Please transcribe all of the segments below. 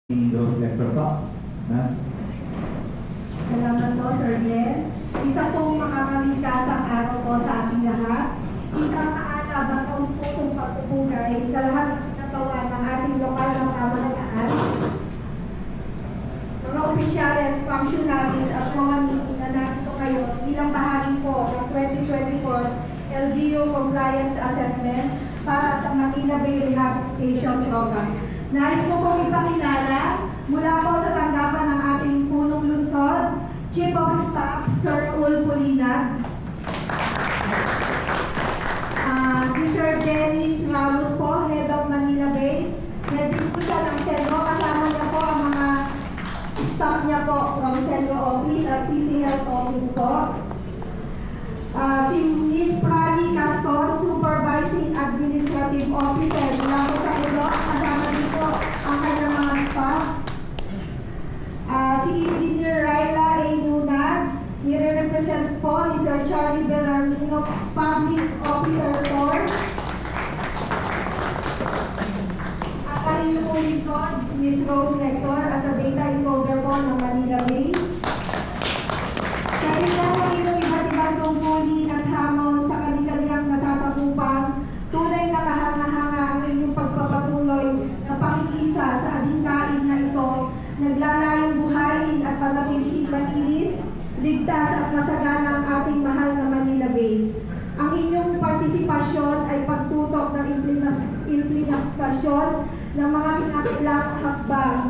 Rose Lector po. Salamat po, Sir Glenn. Isa pong makakamigasang araw po sa ating lahat. Isang maalab at kaus-pusong pagpupugay sa lahat ng pinagawa ng ating lokal na pamahalaan. Mga opisyales, functionaries at mga na narito ngayon bilang bahagi po ng 2024 LGU Compliance Assessment para sa Manila Bay Rehabilitation Program. Nais ko pong ipakilala mula po sa tanggapan ng ating punong lungsod, Chief of Staff, Sir Ul Pulinag, si Sir Dennis Ramos po, Head of Manila Bay, Head din po siya ng Centro, kasama niya po ang mga staff niya po from Centro Office at City Health Office po. Si Ms. Prani Castor, Supervising Administrative Officer mula po sa Ulo, kasama din po ang kanyang mga staff. Si Engineer Raila A. Nunag, nire-represent po ni Sir Charlie Bellarmino, Public Officer Tor. At ang inyong po lingkod, Ms. Rose Lector, at the data encoder po ng Manila Bay. Sa gitna ng inyong iba't ibang tungkulin at hamon sa kanilang natatagupang, tunay na kahanga-hanga ang inyong pagpapatuloy na pakikisa sa adhikain na ito, naglalayong buhayin at panatili malinis, ligtas at masagana ang ating mahal na Manila Bay. Ang inyong partisipasyon ay pagtutok ng implementasyon ng mga kinakailangang hakbang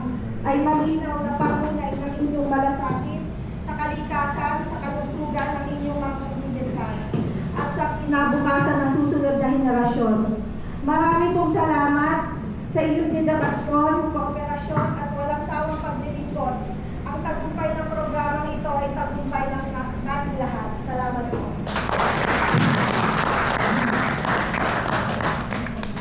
ay malinaw na patunay ng inyong malasakit sa kalikasan, sa kalusugan ng inyong mga komunidad at sa kinabukasan na susunod na henerasyon. Marami pong salamat sa inyong dedikasyon, kooperasyon at walang sawang paglilingkod. Ang tagumpay ng programang ito ay tagumpay ng nating lahat. Salamat po.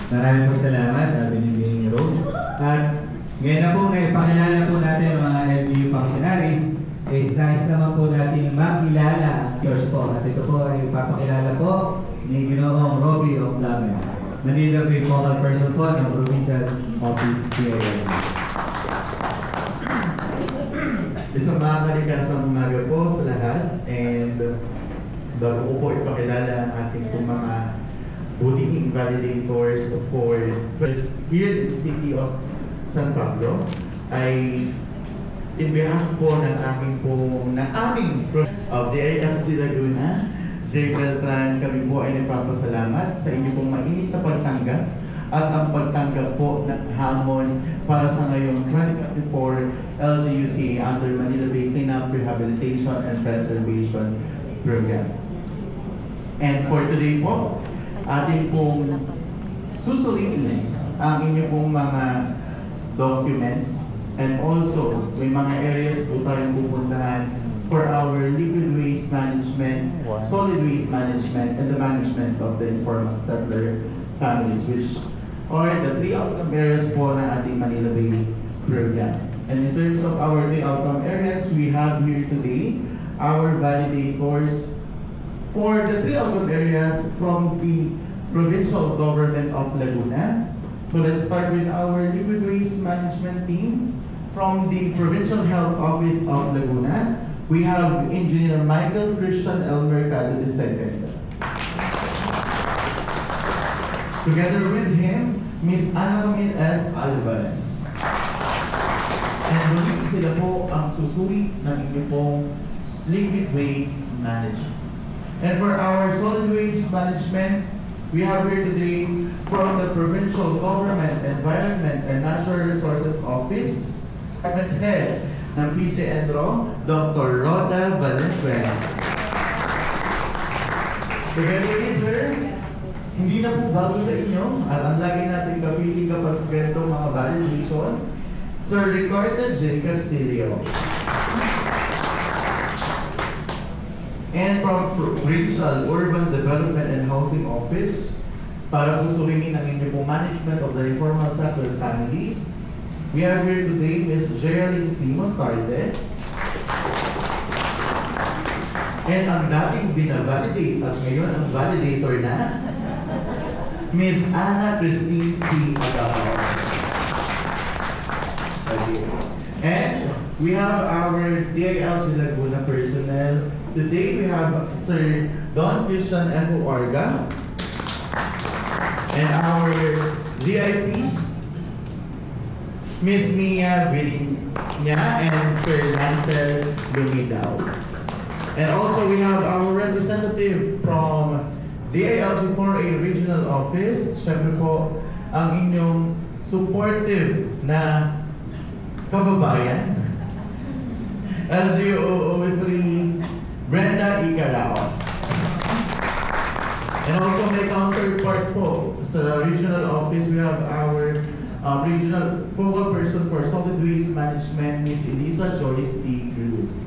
Maraming po salamat, Binibing Rose. At ngayon na po, ipakilala po natin ang mga LGU functionaries. Nais naman po natin makilala ang yours po. At ito po ay ipapakilala po ni Ginoong Robbie Oclamen, Manila Bay Focal Person po ng Provincial Office PIL. Isang makakaligasang umaga po sa lahat, and bago ko po ipakilala ang ating pong mga bullying validators for here in the city of San Pablo ay in behalf po ng aming of the IMG Laguna, J. Beltran, kami po ay nagpapasalamat sa inyo pong mainit na pagtanggap at ang pagtanggap po ng hamon para sa ngayong 2024 LGUC under Manila Bay Cleanup Rehabilitation and Preservation Program. And for today po, ating pong susulitin ang inyo pong mga documents, and also may mga areas po tayong pupuntahan for our liquid waste management, solid waste management, and the management of the informal settler families, which are the three outcome areas po ng ating Manila Bay program. And in terms of our three outcome areas, we have here today our validators for the three outcome areas from the provincial government of Laguna. So let's start with our liquid waste management team from the Provincial Health Office of Laguna. We have Engineer Michael Christian L. Mercado II. Together with him, Ms. Ana Camille S. Alvarez. And muli sila po ang susuri ng inyong pong liquid waste management. And for our solid waste management, we have here today from the Provincial Government, Environment and Natural Resources Office, Department Head ng PCNRO, Dr. Rhoda Valenzuela. Together with her, hindi na po bago sa inyo at ang lagi natin kapili kapag ganitong mga validation, Sir Ricardo J. Castillo. And from Provincial Urban Development and Housing Office, para po sulingin ang inyong management of the informal settler families, we have here today Ms. Geraldine C. Montarde. And ang dating binavalidate at ngayon ang validator na, Ms. Ana Christine C. Agaw. And we have our DILG Laguna personnel. Today we have Sir Don Christian F. Orga. And our VIPs, Miss Mia Vidinya and Sir Lancel Lumidao. And also we have our representative from DILG 4A Regional Office. Siyempre po, ang inyong supportive na kababayan, LGOO3 Brenda Icaraos. And also may counterpart po sa regional office, we have our regional focal person for solid waste management, Miss Elisa Joyce T. Cruz.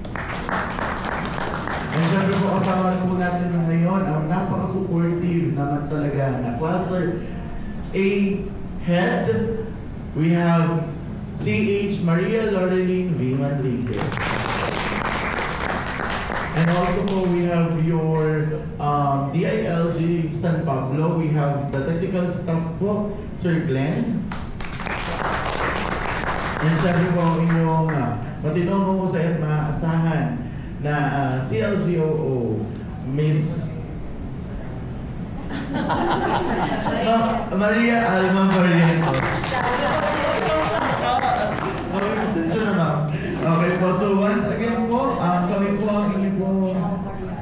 And syempre po kasama po natin ngayon ang napaka-supportive naman talaga na Cluster A Head. We have CH Maria Loreline V. Manrique. And also po, we have your DILG San Pablo. We have the technical staff po, Sir Glenn. And syempre po ang inyong matinong sa at maasahan na CLGOO, Miss Maria Alma Barrientos. Okay po, so once again po, kami po ang inyong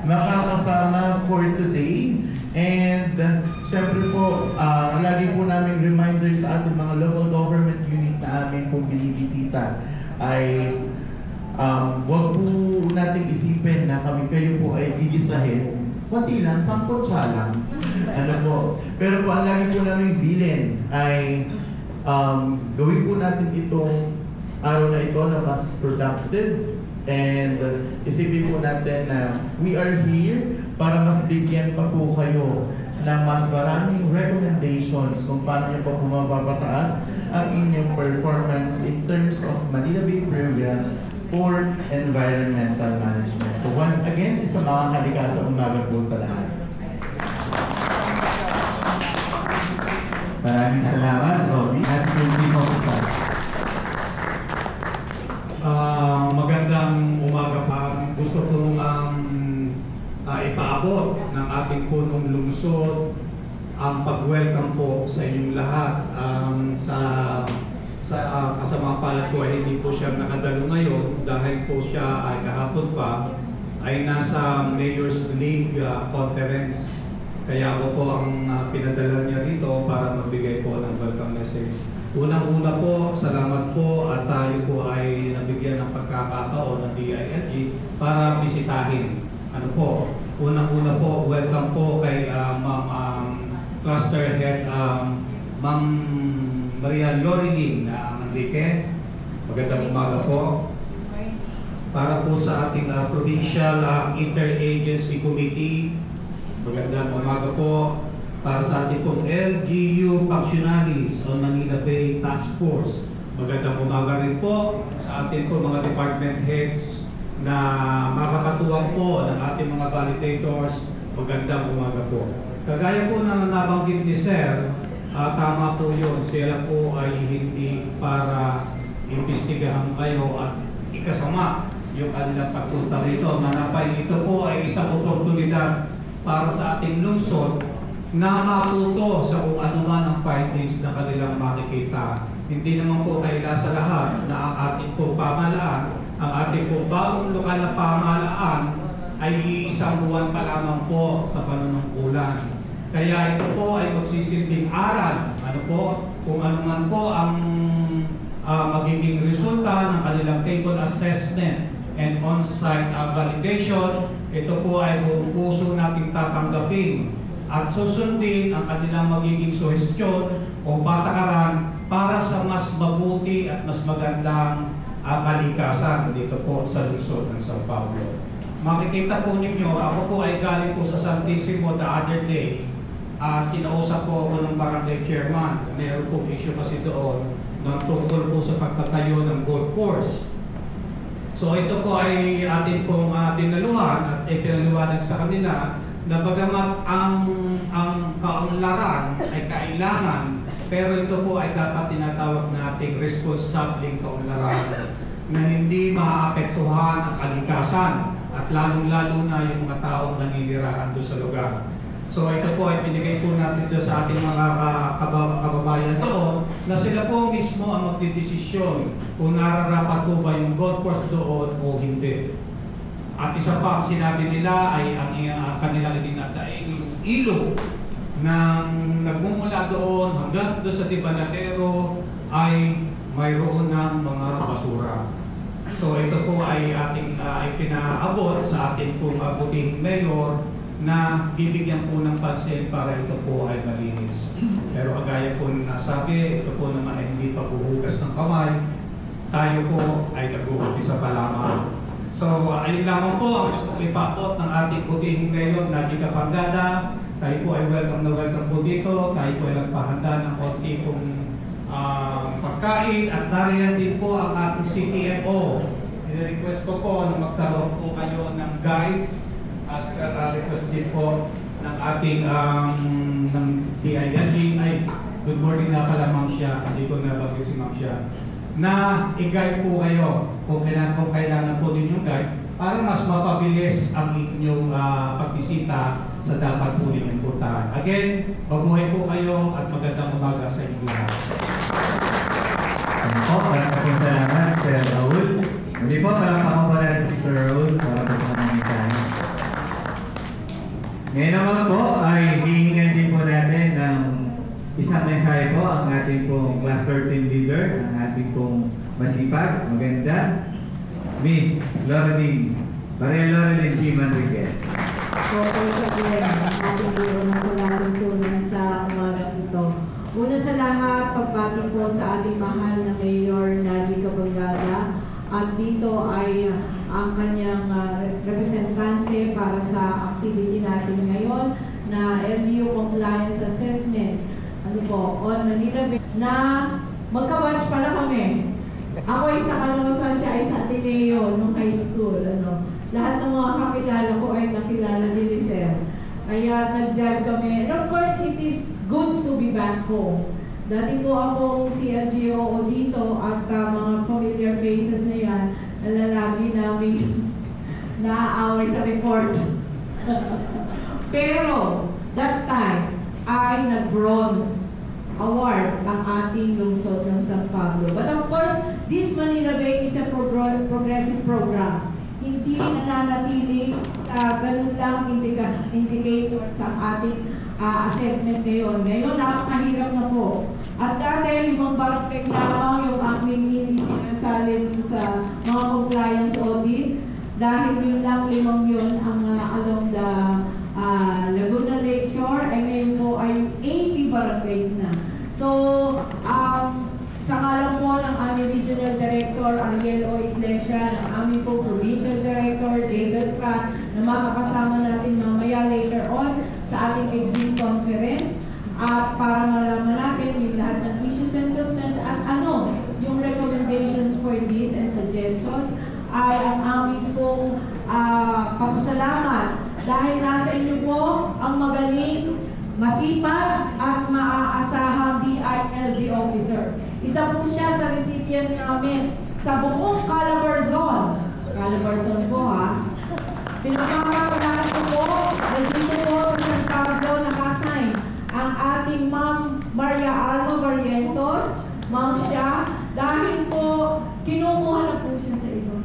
makakasama for today. And syempre po, lagi po namin reminder sa ating mga local government unit na amin pong binibisita ay huwag po natin isipin na kayo po ay gigisahin. Kunti lang, 10 lang. Ano po. Pero po, ang lagi po namin bilin ay gawin po natin itong araw na ito na mas productive, and isipin po natin na we are here para mas bigyan pa po kayo ng mas maraming recommendations kung paano nyo pa po mapapataas ang inyong performance in terms of Manila Bay Program for environmental management. So once again, isa makakalikasa umaga po sa lahat. Maraming salamat, Robby. At Ruby Costa. Magandang umaga pa. Gusto kong ipaabot ng ating punong lungsod ang pag-welcome po sa inyong lahat. Sa kasamang palad ko ay hindi po siya nakadalo ngayon dahil po siya ay kahapon pa ay nasa Mayor's League Conference. Kaya ako po ang pinadala niya rito para magbigay po ng welcome message. Unang-una po, salamat po at tayo po ay nabigyan ng pagkakataon ng DILG para bisitahin. Ano po? Unang-una po, welcome po kay Cluster Head Ma'am Maria Loreline Manrique. Magandang umaga po. Para po sa ating Provincial Interagency Committee, magandang umaga po. Para sa ating pong LGU functionaries on Manila Bay Task Force, magandang umaga rin po sa ating po mga department heads na makakatuwang po ng ating mga validators, magandang umaga po. Kagaya po na nabanggit ni Sir, tama po yun, sila po ay hindi para imbestigahan kayo at ikasama yung kanilang pagpunta rito. Manapay ito po ay isang oportunidad para sa ating lungsod na matuto sa kung ano man ang findings na kanilang makikita. Hindi naman po kaila sa lahat na ang ating pong pamahalaan, ang ating pong bagong lokal na pamahalaan ay isang buwan pa lamang po sa panunungkulan. Kaya ito po ay magsisilbing aral. Ano po? Kung ano man po ang magiging resulta ng kanilang table assessment and on-site validation, ito po ay buong puso nating tatanggapin at susundin ang kanilang magiging suhestyon o patakaran para sa mas mabuti at mas magandang kalikasan dito po sa lungsod ng San Pablo. Makikita po ninyo, ako po ay galing po sa Santissimo the other day. Kinausap po ako ng barangay chairman. Meron pong issue kasi doon ng tungkol po sa pagtatayo ng golf course. So ito po ay atin pong dinaluhan at ipinaliwanag sa kanila na bagamat ang kaunlaran ay kailangan pero ito po ay dapat tinatawag nating responsabling kaunlaran na hindi maapektuhan ang kalikasan at lalong-lalo na yung mga taong naninirahan doon sa lugar. So ito po ay pinigay po natin doon sa ating mga kababayan doon na sila po mismo ang magdidesisyon kung nararapat po ba yung golf course doon o hindi. At isa pa ang sinabi nila ay ang kanilang itinataing yung ilog nang nagmumula doon hanggang doon sa Tibanadero ay mayroon ng mga basura. So ito po ay ating pinaabot sa ating pong butihing mayor na bibigyan po ng pansin para ito po ay malinis. Pero kagaya po na nasabi, ito po naman ay hindi paghuhugas ng kamay, tayo po ay nag-uumpisa pa lamang. So ayun lamang po ang gusto ko ipaabot ng ating butihing mayor na Di Kapangada. Tayo po ay welcome na welcome po dito. Tayo po ay nagpahanda ng konti pong pagkain at nariyan din po ang ating CTMO. I-request ko po na magkaroon po kayo ng guide as per request din po ng ating ng DILG. Ay, good morning na pala Ma'am Shia. Hindi ko nabagay si Ma'am Shia. Na i-guide po kayo kung kailangan po din yung guide para mas mapabilis ang inyong pagbisita sa dapat po ninyong puntahan. Again, mabuhay po kayo at magandang umaga sa inyo lahat. Ano po, maraming salamat, Sir Raul. Muli po, palakpakan po natin si Sir Raul para po sa mga mensahe. Ngayon naman po ay hihingan din po natin ng isang mensahe po ang ating pong cluster team leader, ang ating pong masipag, maganda, Miss Loreline, Maria Loreline P. Manriquez. So, again, ang ating biro na natin tunan sa umaga ito. Una sa lahat, pagbati po sa ating mahal na Mayor Naji Kapangada. At dito ay ang kanyang representante para sa activity natin ngayon na LGU Compliance Assessment. Ano po, on Manila Bay, na magka-batch pala kami. Ako ay sa Calosa, siya ay sa Ateneo nung high school. Lahat ng mga kakilala ko ay nakilala din ni Sir. Kaya nag-jive kami. And of course, it is good to be back home. Dati po akong si LGO dito at mga familiar faces na yan, nalalagi namin naaaway sa report. Pero, that time, ay nag-bronze award ang ating lungsod ng San Pablo. But of course, this Manila Bay is a progressive program. Hindi nananatili sa ganun lang indicator sa ating assessment ngayon. Ngayon, nakakahirap na po. At dati, 5 barangay lamang yung aming sinasalin sa mga compliance audit. Dahil yun lang, 5 yun ang along the Laguna Lakeshore. Ay ngayon po ay 80 barangays na. So, sa ngalan po ng aming Regional Director Ariel O. Iglesia, ng aming po Provincial Director David Pratt, na makakasama natin mamaya later on sa ating exit conference at para malaman natin yung lahat ng issues and concerns at ano yung recommendations for this and suggestions ay ang aming pong pasasalamat dahil nasa inyo po ang magaling, masipag at maaasahang DILG officer. Isa po siya sa recipient namin sa buong Calabarzon. Calabarzon po ha. Pinapakakalaan ko po, nandito po sa San Pablo nakasign ang ating Ma'am Maria Alma Barrientos, Ma'am siya, dahil po kinukuha na po siya sa ibang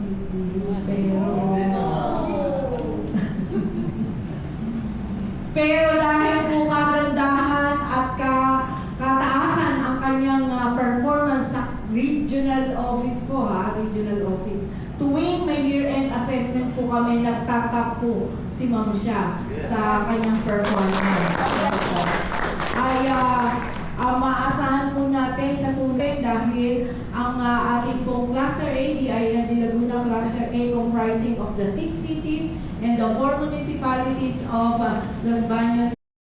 pero dahil po kagandahan at kataasan ang kanyang performance sa regional office po regional office. Tuwing may year-end assessment po kami, nagtatap po si Ma'am siya sa kanyang performance. Ay maasahan po natin sa tunay dahil ang ating pong Cluster A, DILG Laguna Cluster A comprising of the 6 cities and the 4 municipalities of Los Baños,